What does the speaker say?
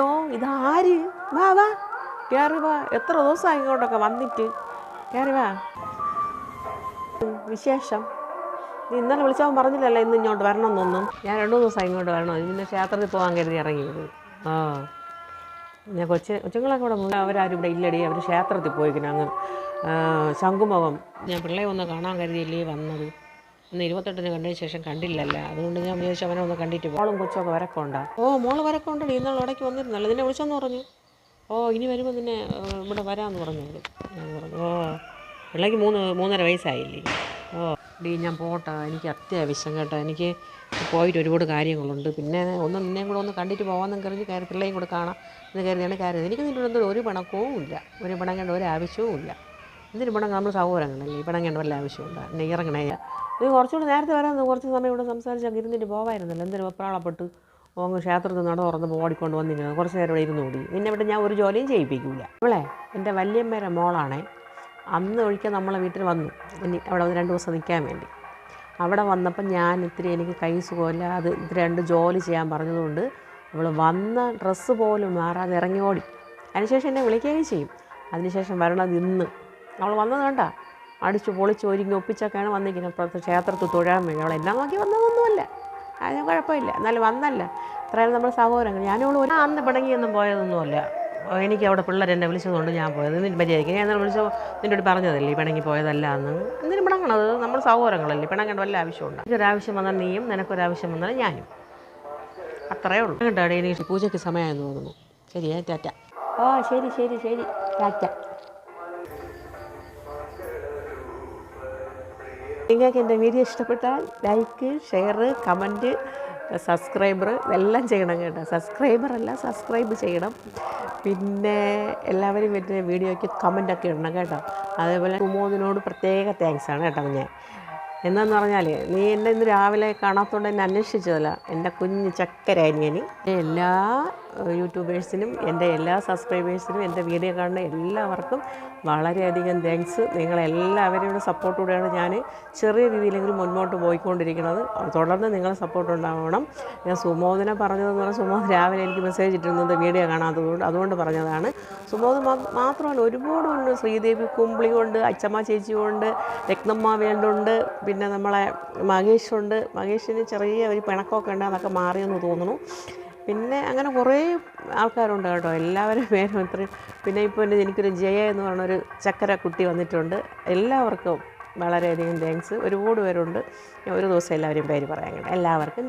ഓ ഇതാര് വാ വാ കയറി വാ എത്ര ദിവസമായി ഇങ്ങോട്ടൊക്കെ വന്നിട്ട് കയറി വാ വിശേഷം നീ ഇന്നലെ വിളിച്ചവൻ പറഞ്ഞില്ലല്ലോ ഇന്ന് ഇങ്ങോട്ട് വരണമെന്നൊന്നും ഞാൻ 2 ദിവസമായി ഇങ്ങോട്ട് വരണം പിന്നെ ക്ഷേത്രത്തിൽ പോകാൻ കരുതി ഇറങ്ങിയത് ആ ഞാൻ കൊച്ചുങ്ങളൊക്കെ കൂടെ അവരാരും ഇവിടെ ഇല്ലടി അവർ ക്ഷേത്രത്തിൽ പോയിക്കണം അങ്ങ് ശംഖുമുഖം ഞാൻ പിള്ളയെ ഒന്ന് കാണാൻ കരുതിയില്ലേ വന്നത് ഇന്ന് 28-ന് കണ്ടതിന് ശേഷം കണ്ടില്ലല്ലോ അതുകൊണ്ട് ഞാൻ വിചാരിച്ചു അവനെ ഒന്ന് കണ്ടിട്ട് മോളും കൊച്ചൊക്കെ വരക്കുണ്ടാ മോള് വരക്കുണ്ടടി ഇന്നാൾ ഇടയ്ക്ക് വന്നിരുന്നല്ലോ നിന്നെ വിളിച്ചെന്ന് പറഞ്ഞു ഇനി വരുമ്പോൾ നിന്നെ ഇവിടെ വരാമെന്ന് പറഞ്ഞു ഞാൻ പറഞ്ഞു പിള്ളേക്ക് 3.5 വയസ്സായില്ലേ ഞാൻ പോട്ടെ എനിക്ക് അത്യാവശ്യം കേട്ടോ എനിക്ക് പോയിട്ട് ഒരുപാട് കാര്യങ്ങളുണ്ട് പിന്നെ നിന്നെയും കൂടെ ഒന്ന് കണ്ടിട്ട് പോകാമെന്ന് കരുതി പിള്ളേയും കൂടെ കാണാം എന്ന് കരുതിയാണ് കാര്യം എനിക്ക് നിന്നോട് ഒരു പിണക്കവും ഇല്ല ഒരു പിണങ്ങേണ്ട ഒരു ആവശ്യവും ഇല്ല എന്തിനു പിണങ്ങ നമ്മൾ സഹോദരങ്ങളല്ലേ ഈ പിണങ്ങേണ്ട വല്ല ആവശ്യമുണ്ടോ എന്നെ ഇറങ്ങണേ നീ കുറച്ചുകൂടി നേരത്തെ വരാമെന്ന് കുറച്ച് സമയം ഇവിടെ സംസാരിച്ചൊക്കെ ഇരുന്നിട്ട് പോകാമായിരുന്നല്ലോ എന്തിനു വെപ്രാളപ്പെട്ട് ക്ഷേത്രത്തിൽ നട തുറന്ന് ഓടിക്കൊണ്ട് വന്നിരുന്നത് കുറച്ച് നേരം ഇവിടെ ഇരുന്ന് കൂടി നിന്നെ ഇവിടെ ഞാൻ ഒരു ജോലിയും ചെയ്യിപ്പിക്കില്ല അവളെ എൻ്റെ വല്യമ്മേരെ മോളാണേ അന്ന് ഒഴിക്കാൻ നമ്മളെ വീട്ടിൽ വന്നു അവിടെ 2 ദിവസം നിൽക്കാൻ വേണ്ടി അവിടെ വന്നപ്പം ഞാൻ എനിക്ക് കൈ സുഖമില്ല അത് 2 ജോലി ചെയ്യാൻ പറഞ്ഞതുകൊണ്ട് അവൾ വന്ന ഡ്രസ്സ് പോലും മാറാതെ ഇറങ്ങി ഓടി അതിനുശേഷം എന്നെ വിളിക്കുകയും ചെയ്യും അതിനുശേഷം വരണത് ഇന്ന് അവൾ വന്നത് കണ്ട അടിച്ചു പൊളിച്ച് ഒരുങ്ങി ഒപ്പിച്ചൊക്കെയാണ് വന്നിരിക്കുന്നത് അപ്പുറത്ത് ക്ഷേത്രത്തിൽ തൊഴാൻ വേണ്ടി അവൾ എല്ലാം നോക്കി വന്നതൊന്നുമല്ല അതിന് കുഴപ്പമില്ല എന്നാലും വന്നല്ല ഇത്രയും നമ്മൾ സഹോദരങ്ങൾ ഞാനവൾ അന്ന് പിണങ്ങിയൊന്നും പോയതൊന്നുമല്ല എനിക്ക് അവിടെ പിള്ളേർ എന്നെ വിളിച്ചതുകൊണ്ട് ഞാൻ പോയത് നിൻ്റെ മര്യാദയ്ക്ക് ഞാൻ എന്നാൽ വിളിച്ചോ നിന്നോട് പറഞ്ഞതല്ലേ പിണങ്ങി പോയതല്ല എന്ന് എന്തിനും പിണങ്ങണത് നമ്മൾ സഹോദരങ്ങളല്ലേ പിണങ്ങേണ്ട വല്ല ആവശ്യമുണ്ട് എനിക്കൊരാവശ്യം വന്നാൽ നീയും നിനക്കൊരാവശ്യം വന്നാൽ ഞാനും അത്രയേ ഉള്ളൂ കേട്ടോ എനിക്ക് പൂജയ്ക്ക് സമയമായെന്ന് തോന്നുന്നു ശരിയേ ടാറ്റ ശരി ശരി ശരി ടാറ്റ നിങ്ങൾക്ക് എൻ്റെ വീഡിയോ ഇഷ്ടപ്പെട്ടാൽ ലൈക്ക് ഷെയർ കമൻറ്റ് സബ്സ്ക്രൈബർ ഇതെല്ലാം ചെയ്യണം കേട്ടോ സബ്സ്ക്രൈബ് ചെയ്യണം പിന്നെ എല്ലാവരും എൻ്റെ വീഡിയോയ്ക്ക് കമൻറ്റൊക്കെ ഇടണം കേട്ടോ അതേപോലെ സുമോദിനോട് പ്രത്യേക താങ്ക്സാണ് കേട്ടോ ഞാൻ എന്താണെന്ന് പറഞ്ഞാൽ നീ എന്നെ ഇന്ന് രാവിലെ കാണാത്തതുകൊണ്ട് എന്നെ അന്വേഷിച്ചതല്ല എൻ്റെ കുഞ്ഞ് ചക്കരാനിയന് എല്ലാ യൂട്യൂബേഴ്സിനും എൻ്റെ എല്ലാ സബ്സ്ക്രൈബേഴ്സിനും എൻ്റെ വീഡിയോ കാണുന്ന എല്ലാവർക്കും വളരെയധികം താങ്ക്സ് നിങ്ങളെല്ലാവരുടെ സപ്പോർട്ടോടെയാണ് ഞാൻ ചെറിയ രീതിയിലെങ്കിലും മുന്നോട്ട് പോയിക്കൊണ്ടിരിക്കുന്നത് തുടർന്ന് നിങ്ങളെ സപ്പോർട്ട് ഉണ്ടാവണം ഞാൻ സുമോദിനെ പറഞ്ഞതെന്ന് പറഞ്ഞാൽ സുമോദ് രാവിലെ എനിക്ക് മെസ്സേജ് ഇട്ടിരുന്നത് വീഡിയോ കാണാത്തതുകൊണ്ട് അതുകൊണ്ട് പറഞ്ഞതാണ് സുമോദ് മാത്രമല്ല ഒരുപാടുണ്ട് ശ്രീദേവി കുമ്പിളി കൊണ്ട് അച്ചമ്മ ചേച്ചി കൊണ്ട് രത്നമ്മ വേണ്ടുണ്ട് പിന്നെ നമ്മളെ മഹേഷിന് ചെറിയ ഒരു പിണക്കമൊക്കെ ഉണ്ട് അതൊക്കെ മാറിയെന്ന് തോന്നുന്നു പിന്നെ അങ്ങനെ കുറേ ആൾക്കാരുണ്ട് കേട്ടോ എല്ലാവരും പേരും ഇത്രയും പിന്നെ ഇപ്പോൾ എനിക്കൊരു ജയ എന്ന് പറഞ്ഞൊരു ചക്കര കുട്ടി വന്നിട്ടുണ്ട് എല്ലാവർക്കും വളരെയധികം താങ്ക്സ് ഒരുപാട് പേരുണ്ട് ഒരു ദിവസം എല്ലാവരും പേര് പറയാൻ കേട്ടോ എല്ലാവർക്കും